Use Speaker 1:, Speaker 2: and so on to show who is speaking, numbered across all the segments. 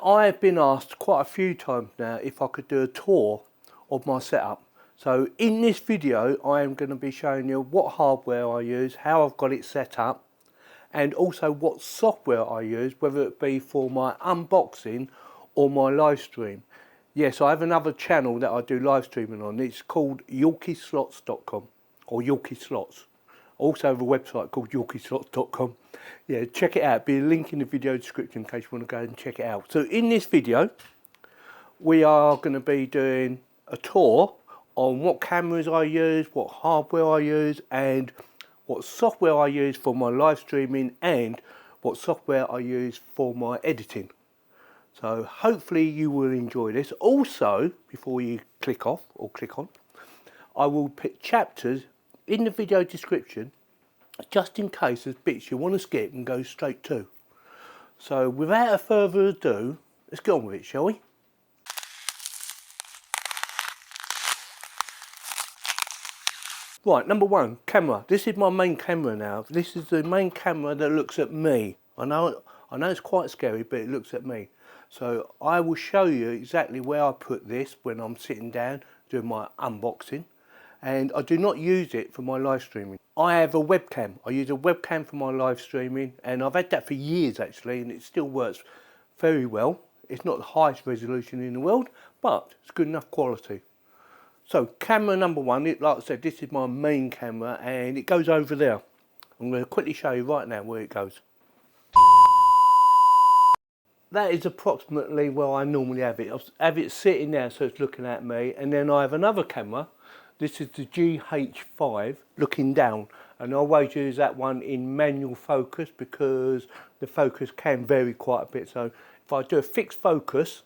Speaker 1: I've been asked quite a few times now if I could do a tour of my setup. So in this video I am going to be showing you what hardware I use, how I've got it set up, and also what software I use, whether it be for my unboxing or my live stream. Yes, I have another channel that I do live streaming on. It's called YorkiesSlots.com or Yorkie Slots. I also have a website called YorkiesSlots.com. Yeah, check it out. Be a link in the video description in case you want to go and check it out. So in this video, we are going to be doing a tour on what cameras I use, what hardware I use, and what software I use for my live streaming, and what software I use for my editing. So hopefully you will enjoy this. Also, before you click off or click on, I will put chapters in the video description just in case there's bits you want to skip and go straight to. So without further ado, let's get on with it, shall we? Right, number one, camera. This is my main camera now. This is the main camera that looks at me. I know it's quite scary, but it looks at me. So I will show you exactly where I put this when I'm sitting down doing my unboxing. And I do not use it for my live streaming. I have a webcam. I use a webcam for my live streaming, and I've had that for years actually, and it still works very well. It's not the highest resolution in the world, but it's good enough quality. So camera number one, like I said, this is my main camera and it goes over there. I'm going to quickly show you right now where it goes. That is approximately where I normally have it. I have it sitting there so it's looking at me, and then I have another camera. This is the GH5 looking down, and I always use that one in manual focus because the focus can vary quite a bit. So if I do a fixed focus,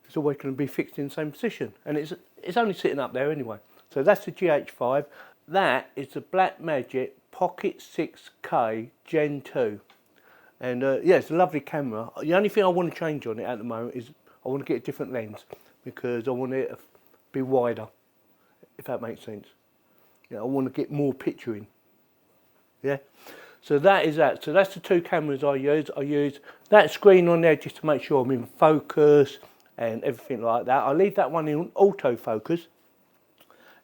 Speaker 1: it's always going to be fixed in the same position, and it's only sitting up there anyway. So that's the GH5. That is the Blackmagic Pocket 6K Gen 2. And yeah, it's a lovely camera. The only thing I want to change on it at the moment is I want to get a different lens because I want it to be wider, if that makes sense. Yeah, I want to get more picturing. Yeah. So that is that. So that's the two cameras I use. I use that screen on there just to make sure I'm in focus and everything like that. I leave that one in autofocus.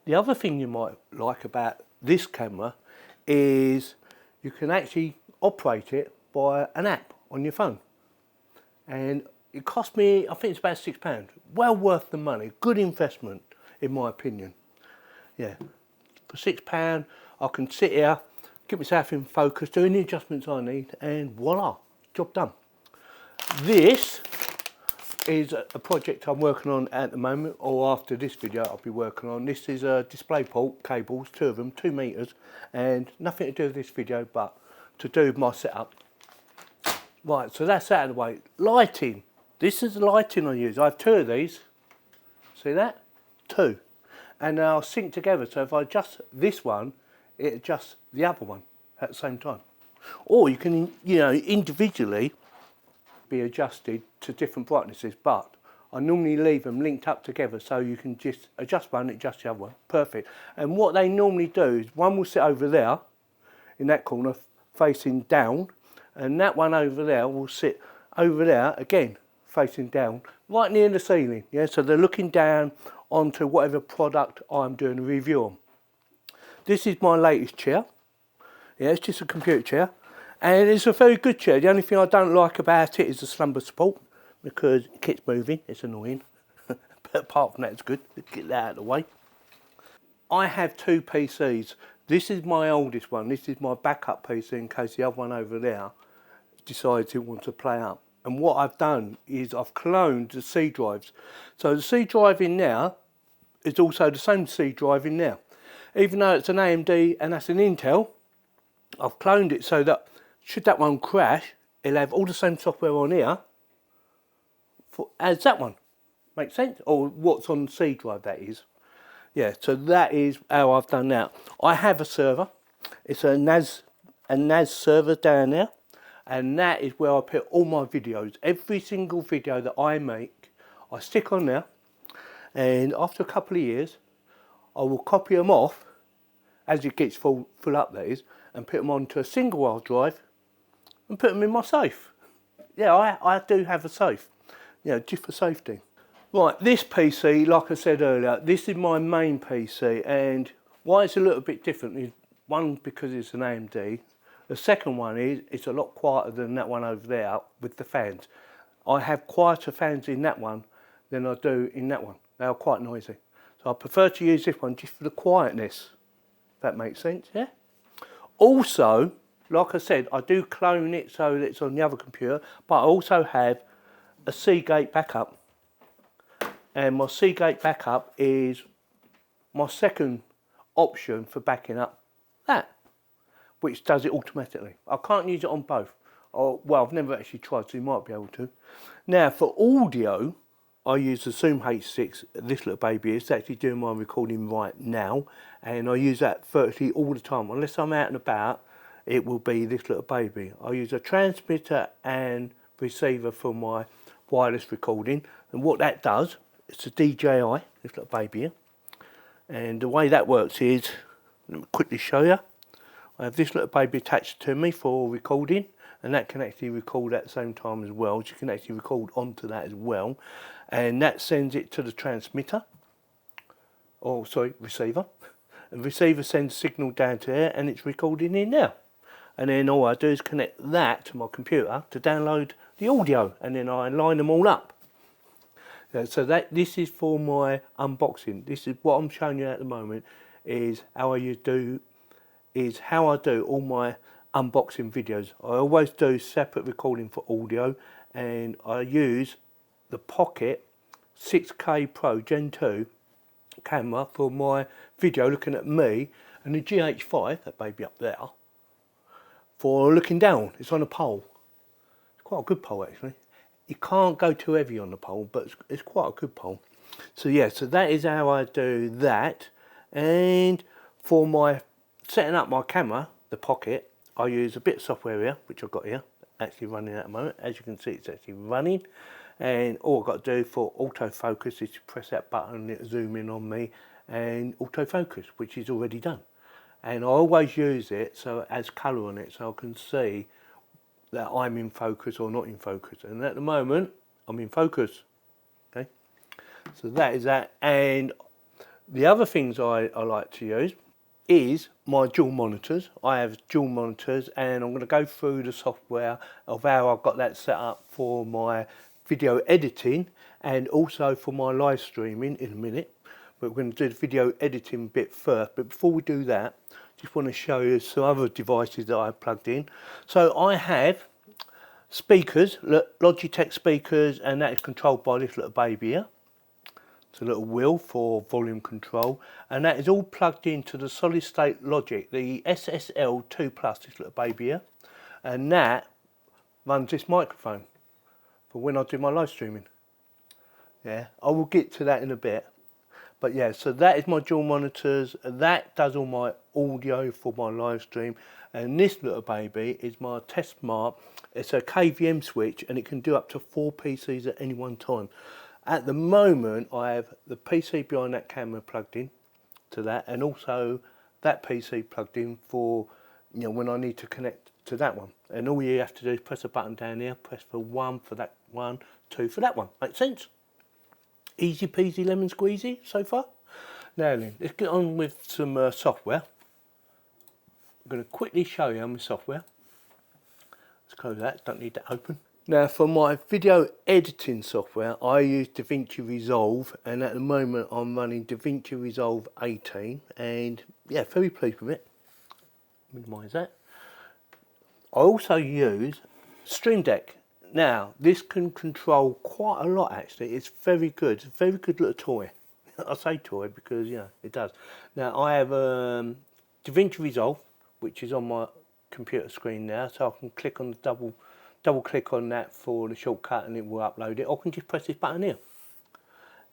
Speaker 1: The other thing you might like about this camera is you can actually operate it by an app on your phone. And it cost me, I think it's about £6. Well worth the money. Good investment, in my opinion. Yeah, for £6, I can sit here, get myself in focus, do any adjustments I need, and voila, job done. This is a project I'm working on at the moment, or after this video I'll be working on. This is a display port cables, two of them, 2 meters, and nothing to do with this video, but to do with my setup. Right, so that's out of the way. Lighting. This is the lighting I use. I have 2 of these. See that? 2. And they'll sync together, so if I adjust this one, it adjusts the other one at the same time. Or you can, you know, individually be adjusted to different brightnesses, but I normally leave them linked up together so you can just adjust one, adjust the other one. Perfect. And what they normally do is one will sit over there in that corner facing down, and that one over there will sit over there again facing down right near the ceiling. Yeah, so they're looking down onto whatever product I'm doing a review on. This is my latest chair. Yeah, it's just a computer chair, and it's a very good chair. The only thing I don't like about it is the slumber support because it keeps moving. It's annoying. But apart from that, it's good. Get that out of the way. I have 2 PCs. This is my oldest one. This is my backup PC in case the other one over there decides it wants to play up. And what I've done is I've cloned the C drives. So the C drive in there is also the same C drive in there. Even though it's an AMD and that's an Intel, I've cloned it so that should that one crash, it'll have all the same software on here as that one. Make sense? Or what's on the C drive, that is. Yeah, so that is how I've done that. I have a server. It's a NAS server down there. And that is where I put all my videos. Every single video that I make, I stick on there. And after a couple of years, I will copy them off, as it gets full up that is, and put them onto a single hard drive and put them in my safe. Yeah, I do have a safe. you know, just for safety. Right, this PC, like I said earlier, this is my main PC, and why it's a little bit different is, one, because it's an AMD. The second one is it's a lot quieter than that one over there with the fans. I have quieter fans in that one than I do in that one. They are quite noisy. So I prefer to use this one just for the quietness. If that makes sense, yeah? Also, like I said, I do clone it so that it's on the other computer, but I also have a Seagate backup. And my Seagate backup is my second option for backing up that, which does it automatically. I can't use it on both. Well, I've never actually tried, so you might be able to. Now, for audio, I use the Zoom H6, this little baby. It's actually doing my recording right now, and I use that virtually all the time. Unless I'm out and about, it will be this little baby. I use a transmitter and receiver for my wireless recording, and what that does, it's a DJI, this little baby here. And the way that works is, let me quickly show you. I have this little baby attached to me for recording, and that can actually record at the same time as well. So you can actually record onto that as well, and that sends it to the transmitter, or sorry, receiver. And the receiver sends a signal down to here, and it's recording in there. And then all I do is connect that to my computer to download the audio, and then I line them all up. So this is for my unboxing. This is what I'm showing you at the moment, is how I do all my unboxing videos. I always do separate recording for audio, and I use the Pocket 6K Pro Gen 2 camera for my video looking at me, and the GH5, that baby up there, for looking down. It's on a pole. It's quite a good pole actually. You can't go too heavy on the pole, but it's quite a good pole. So yeah, so that is how I do that. And for my setting up my camera, the Pocket, I use a bit of software here, which I've got here, actually running at the moment. As you can see, it's actually running. And all I've got to do for autofocus is to press that button and it'll zoom in on me and autofocus, which is already done. And I always use it so it has colour on it, so I can see that I'm in focus or not in focus. And at the moment, I'm in focus. Okay, so that is that. And the other things I like to use is my dual monitors. I have dual monitors, and I'm going to go through the software of how I've got that set up for my video editing and also for my live streaming in a minute. But we're going to do the video editing bit first. But before we do that, just want to show you some other devices that I've plugged in. So I have speakers, Logitech speakers, and that is controlled by this little baby here. It's a little wheel for volume control, and that is all plugged into the Solid State Logic, the SSL 2 Plus, this little baby here. And that runs this microphone for when I do my live streaming. Yeah, I will get to that in a bit. But yeah, so that is my dual monitors. That does all my audio for my live stream. And this little baby is my Test Smart. It's a KVM switch, and it can do up to 4 PCs at any one time. At the moment, I have the PC behind that camera plugged in to that, and also that PC plugged in for, you know, when I need to connect to that one. And all you have to do is press a button down here, press for 1 for that one, 2 for that one. Make sense? Easy peasy lemon squeezy so far. Now then, let's get on with some software. I'm going to quickly show you my software. Let's close that, don't need that open. Now for my video editing software, I use DaVinci Resolve, and at the moment I'm running DaVinci Resolve 18, and yeah, very pleased with it. Minimise that. I also use Stream Deck. Now, this can control quite a lot actually. It's very good. It's a very good little toy. I say toy because, yeah, it does. Now, I have DaVinci Resolve, which is on my computer screen now, so I can click on the double click on that for the shortcut and it will upload it. Or I can just press this button here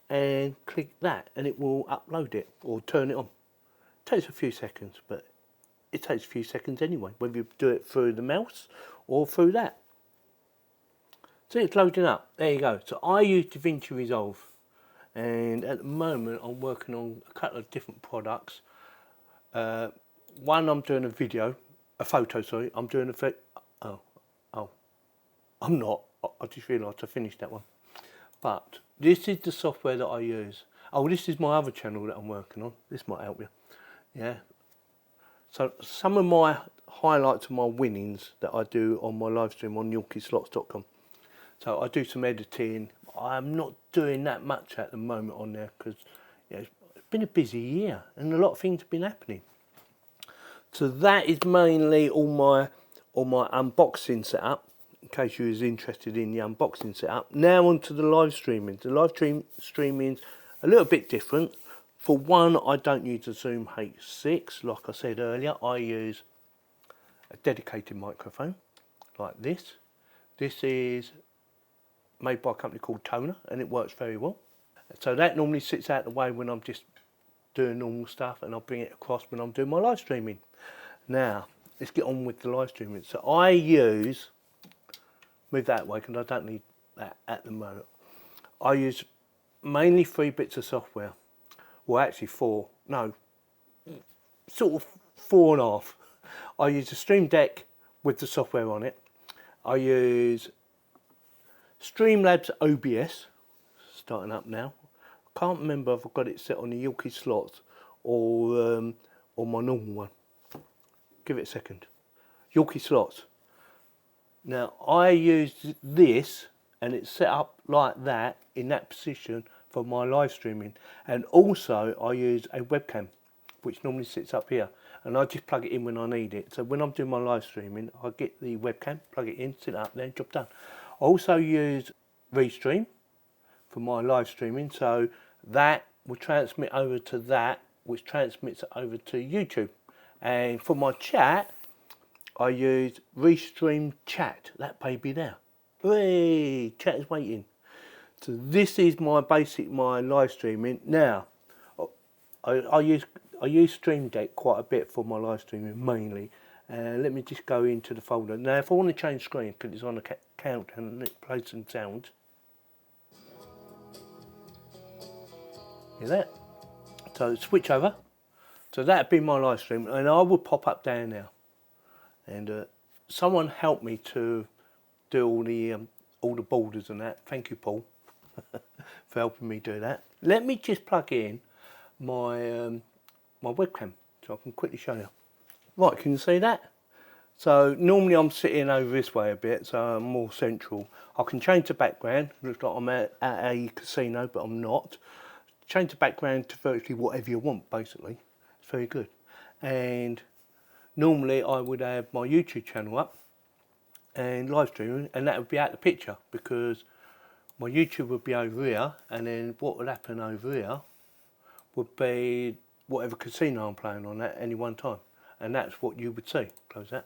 Speaker 1: and click that and it will upload it or turn it on. It takes a few seconds, but it takes a few seconds anyway, whether you do it through the mouse or through that. See, it's loading up. There you go. So I use DaVinci Resolve, and at the moment I'm working on a couple of different products. One, I'm doing a photo, sorry. I'm doing I'm not. I just realised I finished that one. But this is the software that I use. Oh, this is my other channel that I'm working on. This might help you. Yeah. So some of my highlights of my winnings that I do on my live stream on YorkiesSlots.com. So I do some editing. I'm not doing that much at the moment on there because it's been a busy year and a lot of things have been happening. So that is mainly all my unboxing setup, in case you was interested in the unboxing setup. Now onto the live streaming. The live streaming's a little bit different. For one, I don't use a Zoom H6, like I said earlier. I use a dedicated microphone, like this. This is made by a company called Toner, and it works very well. So that normally sits out the way when I'm just doing normal stuff, and I'll bring it across when I'm doing my live streaming. Now, let's get on with the live streaming. So I use, move that way because I don't need that at the moment. I use mainly 3 bits of software. Well, actually 4, no, sort of 4.5. I use a Stream Deck with the software on it. I use Streamlabs OBS, starting up now. I can't remember if I've got it set on the Yorkies slots or my normal one. Give it a second. Yorkies slots. Now I use this and it's set up like that in that position for my live streaming, and also I use a webcam which normally sits up here, and I just plug it in when I need it. So when I'm doing my live streaming, I get the webcam, plug it in, sit up there, job done. I also use Restream for my live streaming, so that will transmit over to that, which transmits over to YouTube. And for my chat, I use Restream Chat, that baby there. Hooray, chat is waiting. So this is my live streaming. Now, I use Stream Deck quite a bit for my live streaming mainly. Let me just go into the folder. Now, if I want to change screen, because it's on a count and it plays some sounds. Hear that? So switch over. So that'd be my live stream, and I would pop up down now. And someone helped me to do all the borders and that. Thank you, Paul, for helping me do that. Let me just plug in my my webcam so I can quickly show you. Right, can you see that? So normally I'm sitting over this way a bit, so I'm more central. I can change the background. Looks like I'm at a casino, but I'm not. Change the background to virtually whatever you want, basically. It's very good. And normally I would have my YouTube channel up and live streaming, and that would be out the picture because my YouTube would be over here, and then what would happen over here would be whatever casino I'm playing on at any one time, and that's what you would see. Close that.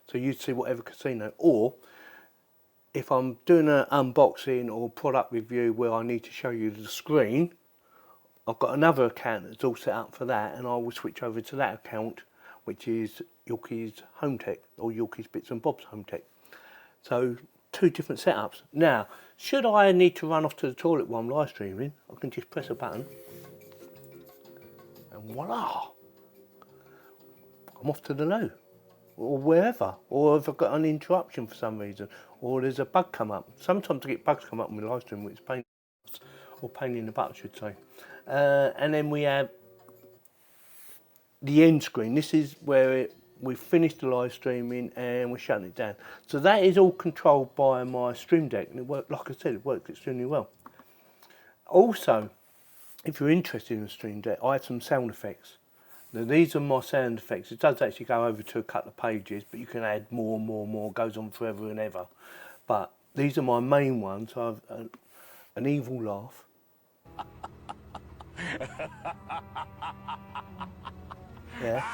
Speaker 1: So you'd see whatever casino, or if I'm doing an unboxing or product review where I need to show you the screen, I've got another account that's all set up for that, and I will switch over to that account, which is Yorkies Home Tech or Yorkies Bits and Bobs Home Tech. So 2 different setups. Now, should I need to run off to the toilet while I'm live streaming, I can just press a button and voila, I'm off to the loo or wherever. Or if I've got an interruption for some reason, or there's a bug come up. Sometimes I get bugs come up on my live stream, which is pain in the butt, I should say. And then we have the end screen. This is where we've finished the live streaming and we're shutting it down. So that is all controlled by my Stream Deck, and it worked, like I said, it worked extremely well. Also, if you're interested in the Stream Deck, I have some sound effects. Now these are my sound effects. It does actually go over to a couple of pages, but you can add more and more and more. It goes on forever and ever. But these are my main ones. I have an evil laugh. Yeah.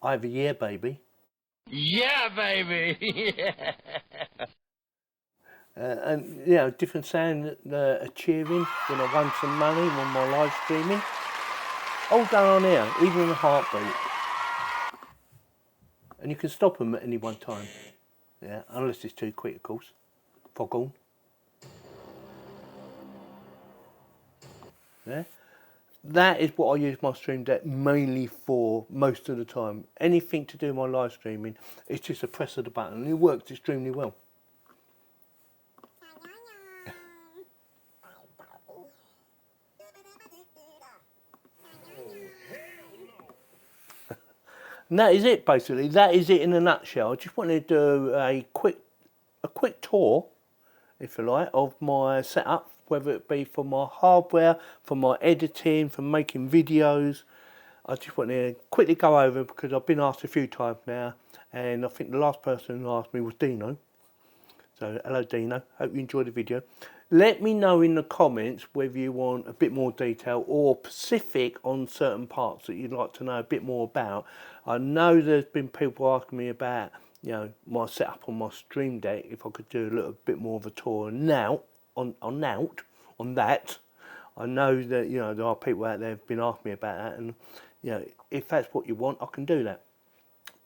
Speaker 1: I have a yeah, baby.
Speaker 2: Yeah, baby.
Speaker 1: And you know, different sound cheering when I won some money on my live streaming. All done on here, even the heartbeat. And you can stop them at any one time. Yeah, unless it's too quick, of course. Foghorn. Yeah. That is what I use my Stream Deck mainly for most of the time. Anything to do with my live streaming, it's just a press of the button, and it works extremely well. And that is it basically. That is it in a nutshell. I just wanted to do a quick tour, if you like, of my setup, whether it be for my hardware, for my editing, for making videos. I just want to quickly go over because I've been asked a few times now, and I think the last person who asked me was Dino. So hello Dino, hope you enjoyed the video. Let me know in the comments whether you want a bit more detail or specific on certain parts that you'd like to know a bit more about. I know there's been people asking me about, you know, my setup on my Stream Deck, if I could do a little bit more of a tour now on that. I know that, you know, there are people out there who've been asking me about that, and you know, if that's what you want, I can do that.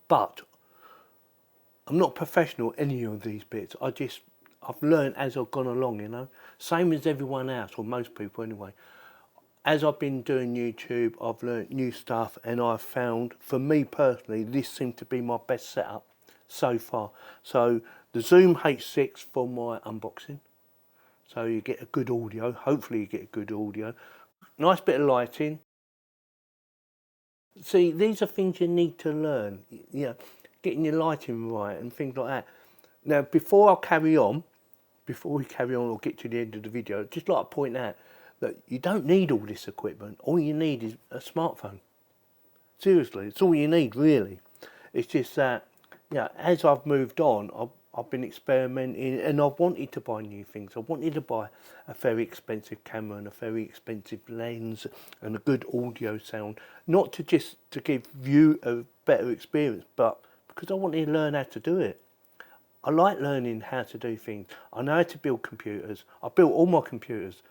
Speaker 1: But I'm not professional at any of these bits. I've learned as I've gone along, you know. Same as everyone else, or most people anyway. As I've been doing YouTube, I've learned new stuff, and I've found, for me personally, this seemed to be my best setup so far. So the Zoom H6 for my unboxing. So you get a good audio, hopefully you get a good audio. Nice bit of lighting. See, these are things you need to learn, you know, getting your lighting right and things like that. Now, before we carry on or get to the end of the video, I'd just like to point out that you don't need all this equipment. All you need is a smartphone. Seriously, it's all you need, really. It's just that, you know, as I've moved on, I've been experimenting, and I've wanted to buy new things. I wanted to buy a very expensive camera and a very expensive lens and a good audio sound, not to just to give you a better experience, but because I wanted to learn how to do it. I like learning how to do things. I know how to build computers. I built all my computers.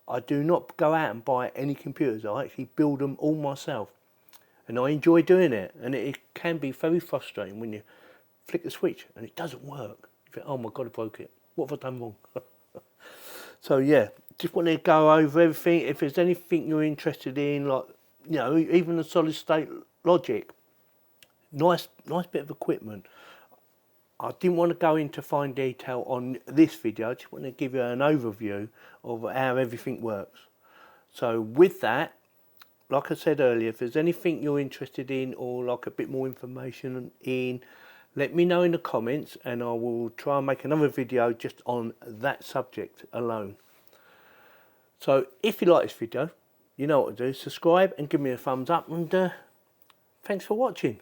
Speaker 1: I do not go out and buy any computers. I actually build them all myself. And I enjoy doing it. And it can be very frustrating when you flick the switch and it doesn't work. You think, oh my God, I broke it. What have I done wrong? So yeah, just want to go over everything. If there's anything you're interested in, like, you know, even the Solid State Logic, nice bit of equipment. I didn't want to go into fine detail on this video. I just want to give you an overview of how everything works. So with that, like I said earlier, if there's anything you're interested in or like a bit more information in, let me know in the comments, and I will try and make another video just on that subject alone. So if you like this video, you know what to do. Subscribe and give me a thumbs up, and thanks for watching.